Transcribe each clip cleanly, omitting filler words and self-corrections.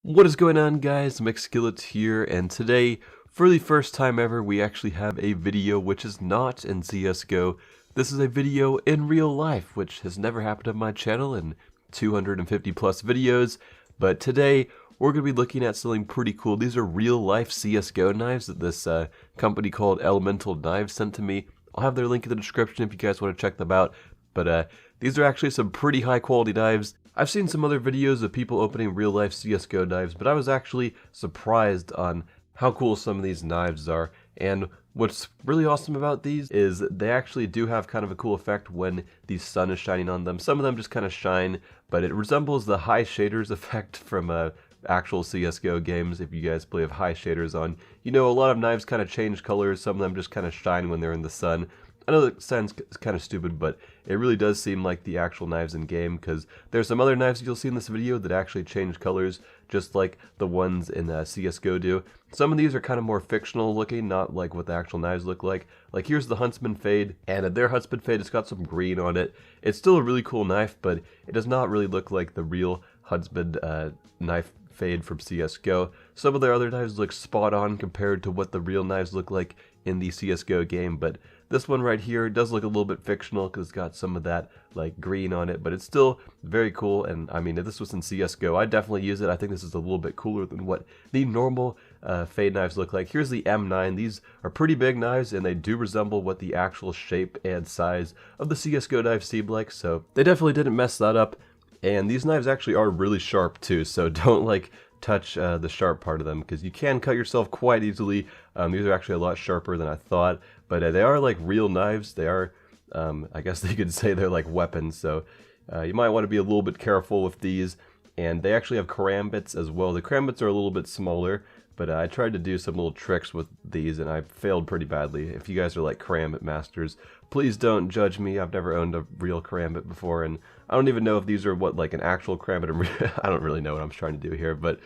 What is going on, guys? McSkillet here, and today, for the first time ever, we actually have a video which is not in CSGO. This is a video in real life, which has never happened on my channel in 250 plus videos, but today we're going to be looking at something pretty cool. These are real life CSGO knives that this company called Elemental Knives sent to me. I'll have their link in the description if you guys want to check them out, but these are actually some pretty high quality knives. I've seen some other videos of people opening real life CSGO knives, but I was actually surprised on how cool some of these knives are. And what's really awesome about these is they actually do have kind of a cool effect when the sun is shining on them. Some of them just kind of shine, but it resembles the high shaders effect from actual CSGO games. If you guys play with high shaders on, you know, a lot of knives kind of change colors. Some of them just kind of shine when they're in the sun. I know that sounds kind of stupid, but it really does seem like the actual knives in game, because there's some other knives you'll see in this video that actually change colors, just like the ones in CSGO do. Some of these are kind of more fictional looking, not like what the actual knives look like. Like here's the Huntsman Fade, and their Huntsman Fade has got some green on it. It's still a really cool knife, but it does not really look like the real Huntsman knife Fade from CSGO. Some of their other knives look spot on compared to what the real knives look like in the CSGO game, but this one right here does look a little bit fictional because it's got some of that like green on it, but it's still very cool. And I mean, if this was in CSGO, I'd definitely use it. I think this is a little bit cooler than what the normal Fade knives look like. Here's the M9. These are pretty big knives, and they do resemble what the actual shape and size of the CSGO knives seem like, so they definitely didn't mess that up. And these knives actually are really sharp too, so don't like touch the sharp part of them, because you can cut yourself quite easily. These are actually a lot sharper than I thought, but they are like real knives. They are, I guess they could say they're like weapons, so you might want to be a little bit careful with these. And they actually have karambits as well. The karambits are a little bit smaller, but I tried to do some little tricks with these and I failed pretty badly. If you guys are like karambit masters, please don't judge me. I've never owned a real karambit before, and I don't even know if these are what like an actual karambit. I don't really know what I'm trying to do here, but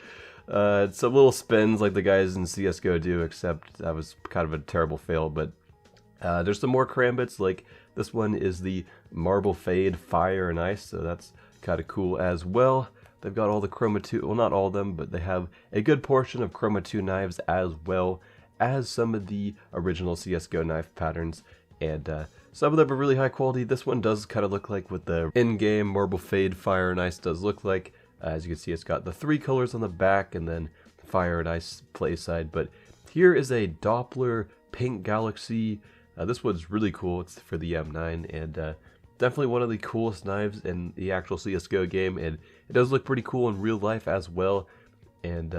some little spins like the guys in CSGO do, except that was kind of a terrible fail. But there's some more karambits, like this one is the Marble Fade Fire and Ice, so that's kind of cool as well. They've got all the Chroma 2, well not all of them, but they have a good portion of Chroma 2 knives as well as some of the original CSGO knife patterns. And some of them are really high quality. This one does kind of look like what the in-game Marble Fade Fire and Ice does look like. As you can see, it's got the 3 colors on the back and then Fire and Ice play side. But here is a Doppler Pink Galaxy. This one's really cool. It's for the M9, and definitely one of the coolest knives in the actual CSGO game, and it does look pretty cool in real life as well. And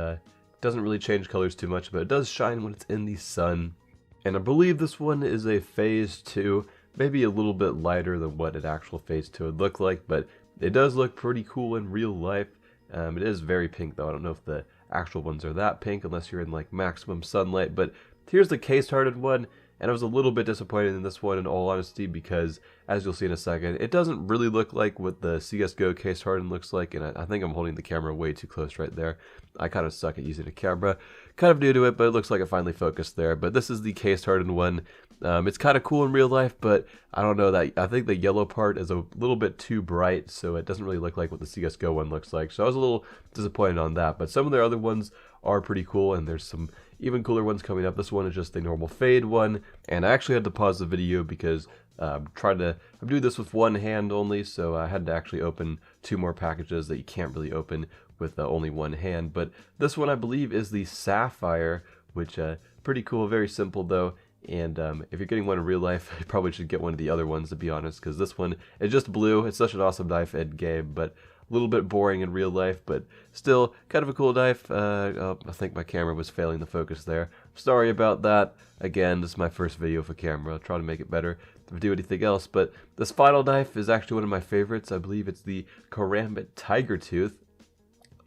doesn't really change colors too much, but it does shine when it's in the sun. And I believe this one is a Phase 2, maybe a little bit lighter than what an actual Phase 2 would look like, but it does look pretty cool in real life. It is very pink though. I don't know if the actual ones are that pink unless you're in like maximum sunlight, but here's the case hardened one. And I was a little bit disappointed in this one, in all honesty, because, as you'll see in a second, it doesn't really look like what the CSGO case hardened looks like, and I think I'm holding the camera way too close right there. I kind of suck at using a camera. Kind of new to it, but it looks like it finally focused there. But this is the case hardened one. It's kind of cool in real life, but I don't know, that I think the yellow part is a little bit too bright, so it doesn't really look like what the CSGO one looks like. So I was a little disappointed on that, but some of their other ones are pretty cool, and there's some even cooler ones coming up. This one is just the normal Fade one, and I actually had to pause the video because I'm doing this with one hand only, so I had to actually open 2 more packages that you can't really open with only one hand. But this one I believe is the Sapphire, which pretty cool, very simple though. And if you're getting one in real life, you probably should get one of the other ones, to be honest, because this one is just blue. It's such an awesome knife in game, but a little bit boring in real life, but still kind of a cool knife. I think my camera was failing the focus there. Sorry about that. Again, this is my first video with a camera. I'll try to make it better if I do anything else. But this final knife is actually one of my favorites. I believe it's the Karambit Tiger Tooth.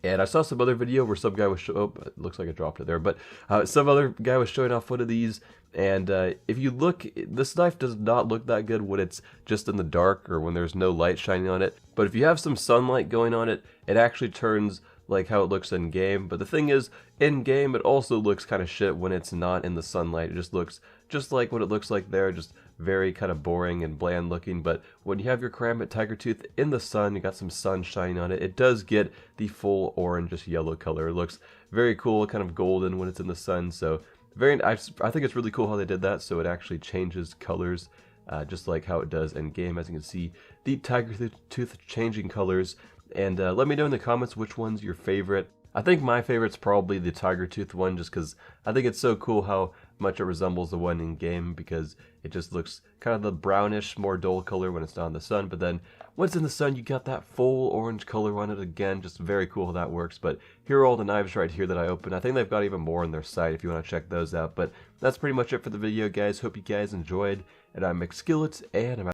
And I saw some other video where some guy was it looks like I dropped it there, but some other guy was showing off one of these, and if you look, this knife does not look that good when it's just in the dark or when there's no light shining on it, but if you have some sunlight going on it, it actually turns like how it looks in game. But the thing is, in game it also looks kind of shit when it's not in the sunlight. It just looks just like what it looks like there, just very kind of boring and bland looking. But when you have your Karambit Tiger Tooth in the sun, you got some sun shining on it, it does get the full orange, yellow color. It looks very cool, kind of golden when it's in the sun. So I think it's really cool how they did that, so it actually changes colors just like how it does in game. As you can see, the Tiger Tooth changing colors. And let me know in the comments which one's your favorite. I think my favorite's probably the Tiger Tooth one, just because I think it's so cool how much it resembles the one in game, because it just looks kind of the brownish, more dull color when it's not in the sun. But then once in the sun, you got that full orange color on it again. Just very cool how that works. But here are all the knives right here that I opened. I think they've got even more on their site if you want to check those out. But that's pretty much it for the video, guys. Hope you guys enjoyed. And I'm McSkillet, and I'm